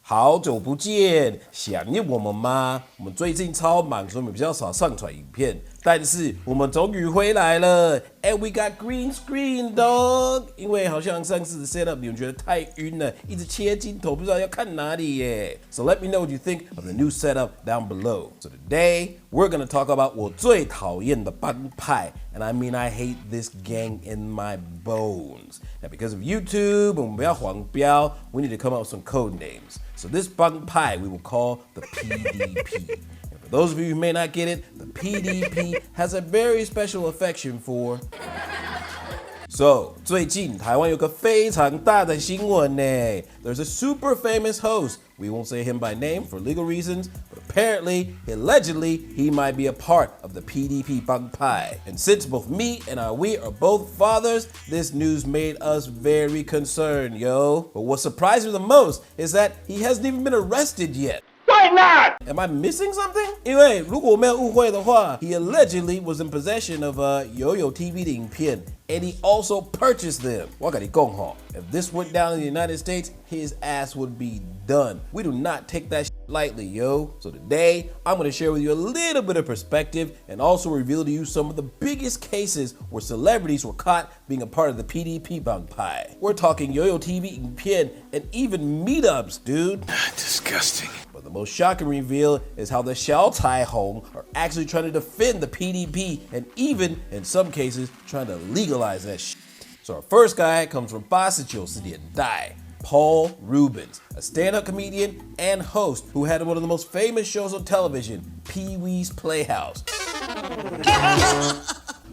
好久不见，想念我们吗？我们最近超忙，所以我们比较少上传影片。但是我们终于回来了 ，and we got green screen dog。因为好像上次的 setup 你们觉得太晕了，一直切镜头，不知道要看哪里耶。So let me know what you think of the new setup down below. So today we're gonna talk about 我最讨厌的帮派 ，and I mean I hate this gang in my bones. Now because of YouTube， 我们不要黄标 ，we need to come up with some code names. So this 帮派 we will call the PDP. For those of you who may not get it, the PDP has a very special affection for. So, 最近台湾有个非常大的新闻呢。There's a super famous host. We won't say him by name for legal reasons, but apparently, allegedly, he might be a part of the PDP 帮派. And since both me and we are both fathers, this news made us very concerned, yo. But what surprised me the most is that he hasn't even been arrested yet. Why not? Am I missing something? 因为如果我没有误会的话 he allegedly was in possession of Yo-Yo TV 的影片 and he also purchased them. 我跟你讲吼 if this went down in the United States, his ass would be done. We do not take that lightly, yo. So today, I'm going to share with you a little bit of perspective and also reveal to you some of the biggest cases where celebrities were caught being a part of the PDP 帮派. We're talking Yo-Yo TV 影片 and even meetups, dude. Disgusting. But the most shocking reveal is how the Xiao Tai Hong are actually trying to defend the PDP and even, in some cases, trying to legalize that shit. So our first guy comes from 89年代 Paul Rubens, a stand-up comedian and host who had one of the most famous shows on television, Pee-wee's Playhouse,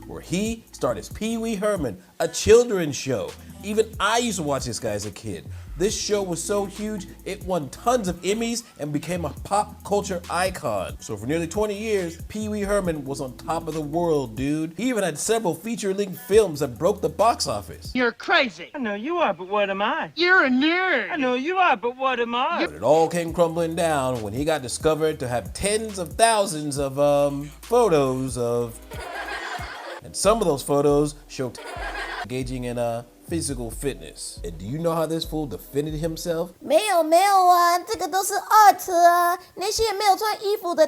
where he starred as Pee-weeherman, a children's show. Even I used to watch this guy as a kid. This show was so huge, it won tons of Emmys and became a pop culture icon. So for nearly 20 years, Pee-weeherman was on top of the world, dude. He even had several feature-length films that broke the box office. You're crazy. I know you are, but what am I? You're a nerd. I know you are, but what am I? But it all came crumbling down when he got discovered to have tens of thousands of photos of, and some of those photos showed engaging in physical fitness. And do you know how this fool defended himself? 没有啊，这个都是 art 啊，那些没有穿衣服的，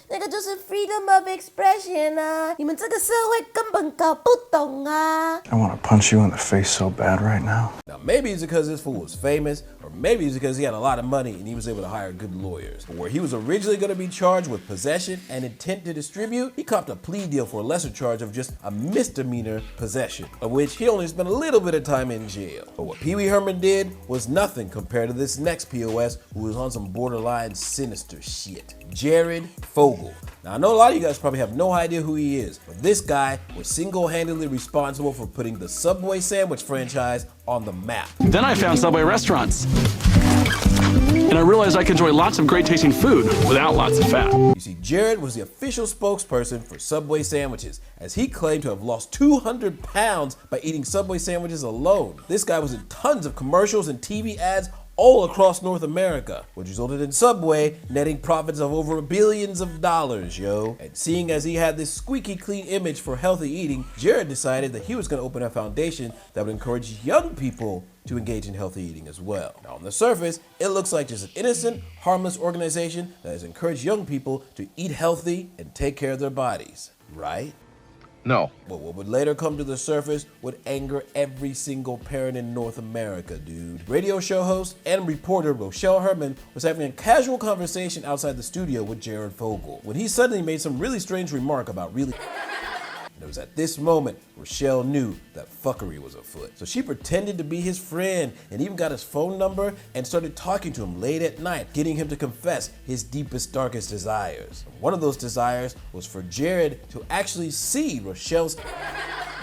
那个就是 freedom of expression 啊，你们这个社会根本搞不懂啊。I want to punch you in the face so bad right now. Now maybe it's because this fool was famous, or maybe it's because he had a lot of money and he was able to hire good lawyers. But where he was originally going to be charged with possession and intent to distribute, he copped a plea deal for a lesser charge of just a misdemeanor possession, of which he only spent a little bit of time in jail. But what Pee-weeherman did was nothing compared to this next POS who was on some borderline sinister shit. Jared Fogle. Now I know a lot of you guys probably have no idea who he is, but this guy was single-handedly responsible for putting the Subway sandwich franchise on the map. Then I found Subway restaurants. And I realized I could enjoy lots of great tasting food without lots of fat. You see, Jared was the official spokesperson for Subway sandwiches, as he claimed to have lost 200 pounds by eating Subway sandwiches alone. This guy was in tons of commercials and TV ads all across North America, which resulted in Subway netting profits of over billions of dollars, yo. And seeing as he had this squeaky clean image for healthy eating, Jared decided that he was going to open a foundation that would encourage young people to engage in healthy eating as well. Now on the surface, it looks like just an innocent, harmless organization that has encouraged young people to eat healthy and take care of their bodies, right? No. But what would later come to the surface would anger every single parent in North America, dude. Radio show host and reporter Rochelle Herman was having a casual conversation outside the studio with Jared Fogle when he suddenly made some really strange remark about really. And it was at this moment Rochelle knew that fuckery was afoot. So she pretended to be his friend and even got his phone number and started talking to him late at night, getting him to confess his deepest, darkest desires. And one of those desires was for Jared to actually see Rochelle's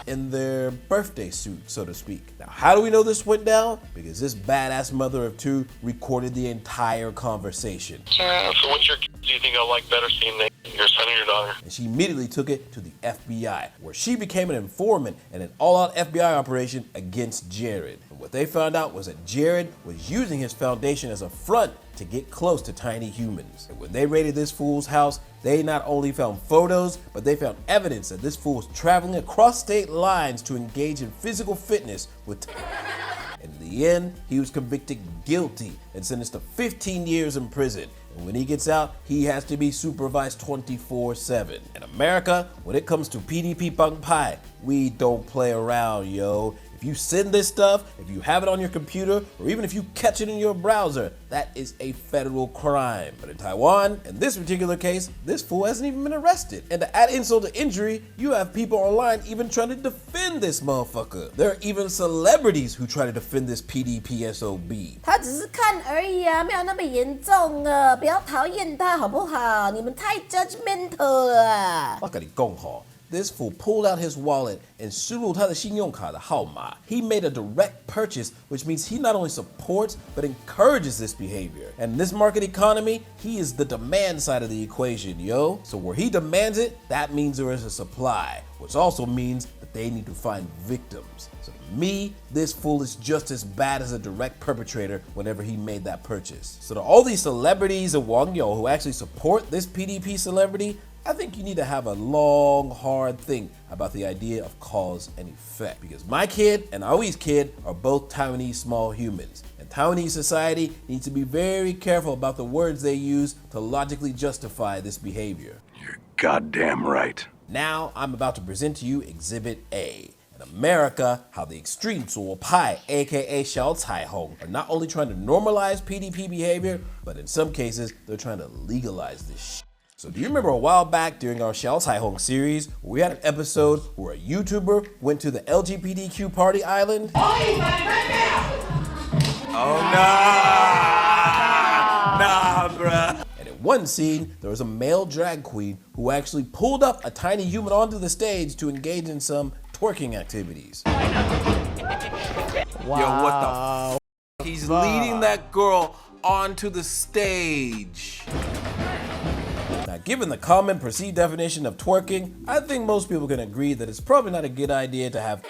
in their birthday suit, so to speak. Now, how do we know this went down? Because this badass mother of two recorded the entire conversation. So what's your, do you think I like better seeing your son or your daughter? And she immediately took it to the FBI, where she became an informant in an all-out FBI operation against Jared. And what they found out was that Jared was using his foundation as a front to get close to tiny humans. And when they raided this fool's house, they not only found photos, but they found evidence that this fool was traveling across state lines to engage in physical fitness with And in the end, he was convicted guilty and sentenced to 15 years in prison. And when he gets out, he has to be supervised 24/7. In America, when it comes to PDP Bang Pai, we don't play around, yo. If you send this stuff, if you have it on your computer, or even if you catch it in your browser, that is a federal crime. But in Taiwan, in this particular case, this fool hasn't even been arrested. And to add insult to injury, you have people online even trying to defend this motherfucker. There are even celebrities who try to defend this PDP SOB. 他只是看而已啊，没有那么严重啊，不要讨厌他好不好？你们太 judgmental 了。我跟你讲吼。This fool pulled out his wallet and 输入他的信用卡的号码. He made a direct purchase, which means he not only supports but encourages this behavior. And in this market economy, he is the demand side of the equation, yo. So where he demands it, that means there is a supply, which also means that they need to find victims. So to me, this fool is just as bad as a direct perpetrator whenever he made that purchase. So to all these celebrities and Wang Yo who actually support this PDP celebrity, I think you need to have a long, hard think about the idea of cause and effect. Because my kid and Aoi's kid are both Taiwanese small humans. And Taiwanese society needs to be very careful about the words they use to logically justify this behavior. You're goddamn right. Now I'm about to present to you Exhibit A. In America, how the extreme Zuo Pai, aka Xiao Cai Hong, are not only trying to normalize PDP behavior, but in some cases, they're trying to legalize this shit. So do you remember a while back during our Xiao Cai Hong series, where we had an episode where a YouTuber went to the LGBTQ party island? Oh, nah, bruh. And in one scene, there was a male drag queen who actually pulled up a tiny human onto the stage to engage in some twerking activities. Wow. Yo, what the f? He's leading that girl onto the stage. Now, given the common perceived definition of twerking, I think most people can agree that it's probably not a good idea to have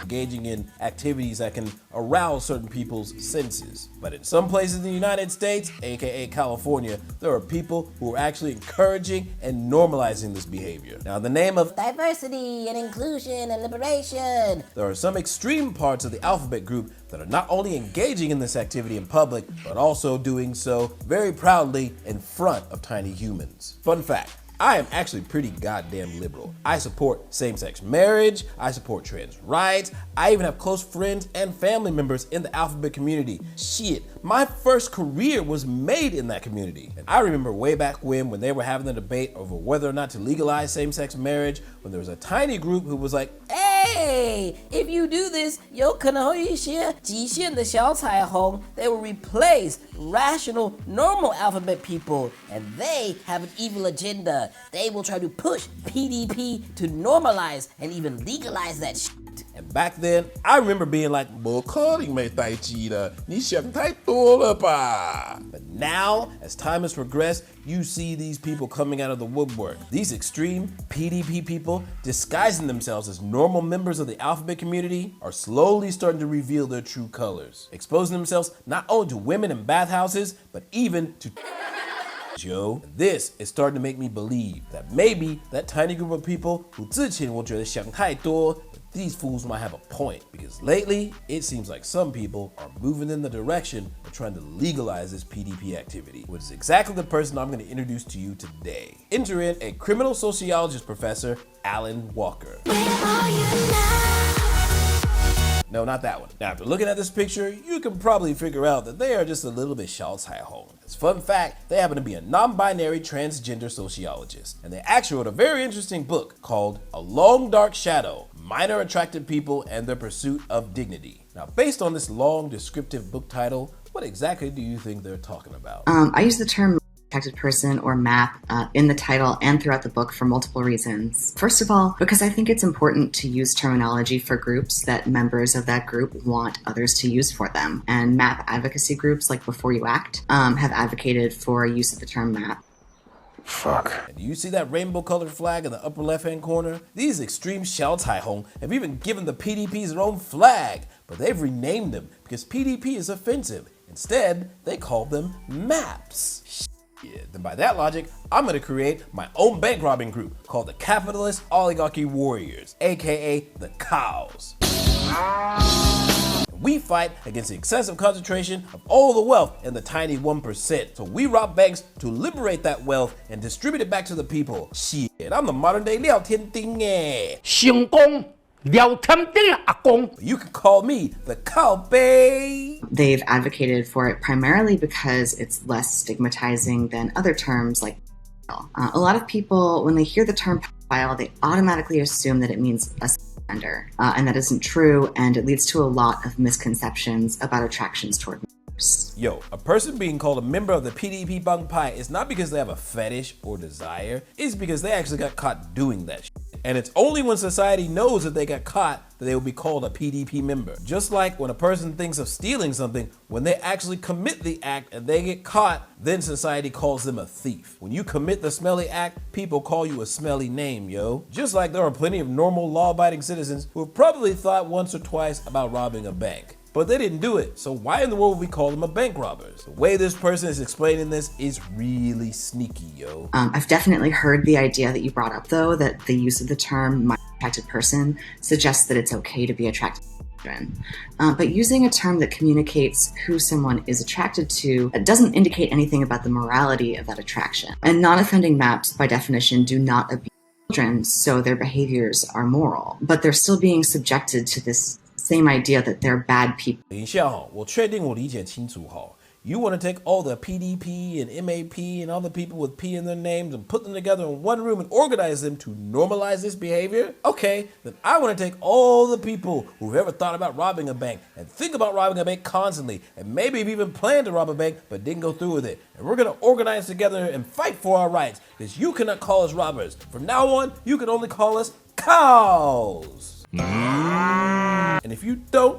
engaging in activities that can arouse certain people's senses. But in some places in the United States, aka California, there are people who are actually encouraging and normalizing this behavior. Now, in the name of diversity and inclusion and liberation, there are some extreme parts of the alphabet group that are not only engaging in this activity in public, but also doing so very proudly in front of tiny humans. Fun fact, I am actually pretty goddamn liberal. I support same-sex marriage, I support trans rights, I even have close friends and family members in the alphabet community. Shit, my first career was made in that community. And I remember way back when they were having the debate over whether or not to legalize same-sex marriage, when there was a tiny group who was like, hey, if you do this, 有可能会有一些极限的小彩虹, they will replace rational, normal alphabet people, and they have an evil agenda. They will try to push PDP to normalize and even legalize that shit. And back then, I remember being like, 不可能没代志的，你想太多了吧? But now, as time has progressed, you see these people coming out of the woodwork. These extreme PDP people, disguising themselves as normal members of the alphabet community, are slowly starting to reveal their true colors, exposing themselves not only to women in bathhouses, but even to Joe. This is starting to make me believe that maybe that tiny group of people who 之前我觉得想太多, these fools might have a point, because lately it seems like some people are moving in the direction of trying to legalize this PDP activity, which is exactly the person I'm going to introduce to you today. Enter in a criminal sociologist professor, Alan Walker. No, not that one. Now, after looking at this picture, you can probably figure out that they are just a little bit Xiao Cai Hong. As a fun fact, they happen to be a non-binary transgender sociologist, and they actually wrote a very interesting book called A Long Dark Shadow: Minor Attracted People and Their Pursuit of Dignity. Now, based on this long descriptive book title, what exactly do you think they're talking about? I use the term attracted person or MAP in the title and throughout the book for multiple reasons. First of all, because I think it's important to use terminology for groups that members of that group want others to use for them. And MAP advocacy groups like Before You Act have advocated for use of the term MAP. Fuck. And do you see that rainbow colored flag in the upper left hand corner? These extreme Xiao Cai Hong have even given the PDPs their own flag, but they've renamed them because PDP is offensive. Instead, they call them MAPs. Yeah, then by that logic, I'm gonna create my own bank robbing group called the Capitalist Oligarchy Warriors, aka the Cows. we fight against the excessive concentration of all the wealth in the tiny 1%. So we rob banks to liberate that wealth and distribute it back to the people. Shit, I'm the modern day 廖天丁耶。成功廖天丁的阿公。You can call me the cowboy. They've advocated for it primarily because it's less stigmatizing than other terms like a lot of people, when they hear the term pedophile, they automatically assume that it means a offender, and that isn't true, and it leads to a lot of misconceptions about attractions toward members. Yo, a person being called a member of the PDP Bang Pai is not because they have a fetish or desire, it's because they actually got caught doing that shit. And it's only when society knows that they got caught that they will be called a PDP member. Just like when a person thinks of stealing something, when they actually commit the act and they get caught, then society calls them a thief. When you commit the smelly act, people call you a smelly name, yo. Just like there are plenty of normal law-abiding citizens who have probably thought once or twice about robbing a bank. But they didn't do it, so why in the world would we call them a bank robbers? The way this person is explaining this is really sneaky, yo. I've definitely heard the idea that you brought up, though, that the use of the term minor attracted person suggests that it's okay to be attracted to children. But using a term that communicates who someone is attracted to doesn't indicate anything about the morality of that attraction. And non-offending maps, by definition, do not abuse children, so their behaviors are moral. But they're still being subjected to this same idea that they're bad people. 等一下哈，我确定我理解清楚哈。You want to take all the PDP and MAP and all the people with P in their names and put them together in one room and organize them to normalize this behavior? Okay, then I want to take all the people who've ever thought about robbing a bank and think about robbing a bank constantly and maybe have even planned to rob a bank but didn't go through with it. And we're going to organize together and fight for our rights because you cannot call us robbers. From now on, you can only call us cows. And if you don't,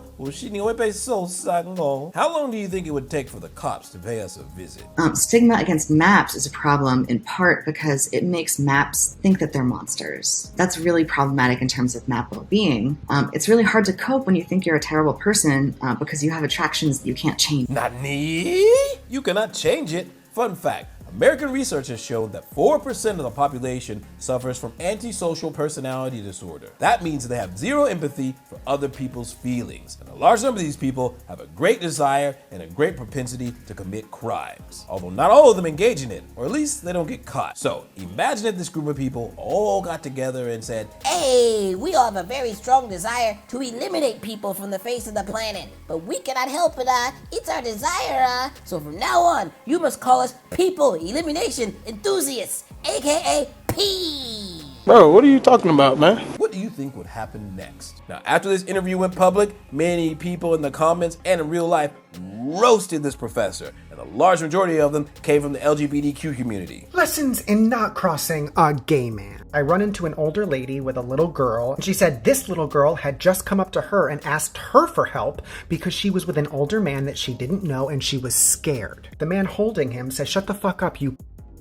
how long do you think it would take for the cops to pay us a visit? Stigma against maps is a problem in part because it makes maps think that they're monsters. That's really problematic in terms of map well-being. It's really hard to cope when you think you're a terrible person because you have attractions that you can't change. Nani? You cannot change it. Fun fact. American research has shown that 4% of the population suffers from antisocial personality disorder. That means they have zero empathy for other people's feelings. And a large number of these people have a great desire and a great propensity to commit crimes. Although not all of them engage in it, or at least they don't get caught. So imagine if this group of people all got together and said, Hey, we all have a very strong desire to eliminate people from the face of the planet, but we cannot help it, it's our desire, so from now on, you must call us people elimination enthusiasts, aka P. Bro, what are you talking about, man? What do you think would happen next? Now, after this interview went public, many people in the comments and in real life roasted this professor, and a large majority of them came from the LGBTQ community. Lessons in not crossing a gay man. I run into an older lady with a little girl, and she said this little girl had just come up to her and asked her for help because she was with an older man that she didn't know and she was scared. The man holding him says, "Shut the fuck up, you."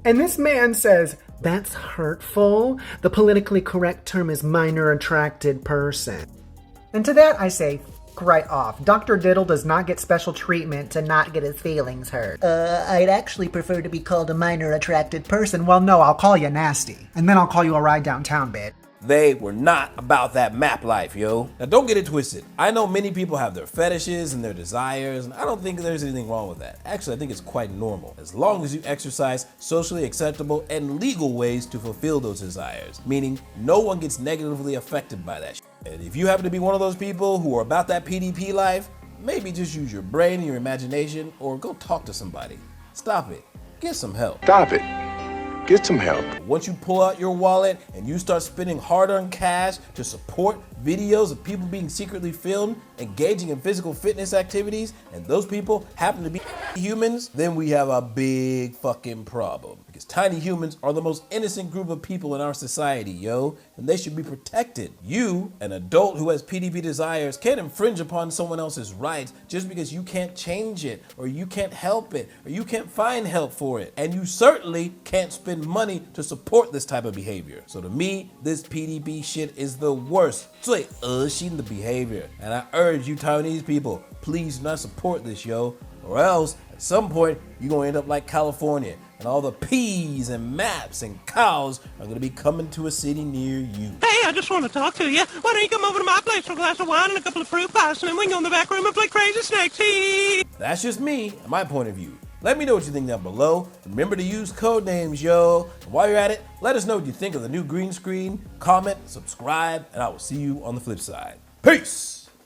And this man says, "That's hurtful. The politically correct term is minor attracted person." And to that I say, right off. Dr. Diddle does not get special treatment to not get his feelings hurt. I'd actually prefer to be called a minor attracted person. Well, no, I'll call you nasty. And then I'll call you a ride downtown, bitch. They were not about that map life, yo. Now don't get it twisted. I know many people have their fetishes and their desires, and I don't think there's anything wrong with that. Actually, I think it's quite normal, as long as you exercise socially acceptable and legal ways to fulfill those desires, meaning no one gets negatively affected by that shit. And if you happen to be one of those people who are about that PDP life, maybe just use your brain and your imagination, or go talk to somebody. Stop it. Get some help. Stop it. Get some help. Once you pull out your wallet and you start spending hard-earned cash to support videos of people being secretly filmed engaging in physical fitness activities, and those people happen to be humans, then we have a big fucking problem. Because tiny humans are the most innocent group of people in our society, yo, and they should be protected. You, an adult who has PDP desires, can't infringe upon someone else's rights just because you can't change it, or you can't help it, or you can't find help for it. And you certainly can't spend money to support this type of behavior. So to me, this PDP shit is the worst, 最恶心的 behavior. And I urge you Taiwanese people, please do not support this, yo, or else at some point you're gonna end up like California and all the peas and maps and cows are going to be coming to a city near you. Hey, I just want to talk to you. Why don't you come over to my place for a glass of wine and a couple of fruit pies, and then we can go in the back room and play crazy snakes. That's just me and my point of view. Let me know what you think down below. Remember to use code names, yo. And while you're at it, let us know what you think of the new green screen. Comment, subscribe, and I will see you on the flip side. Peace!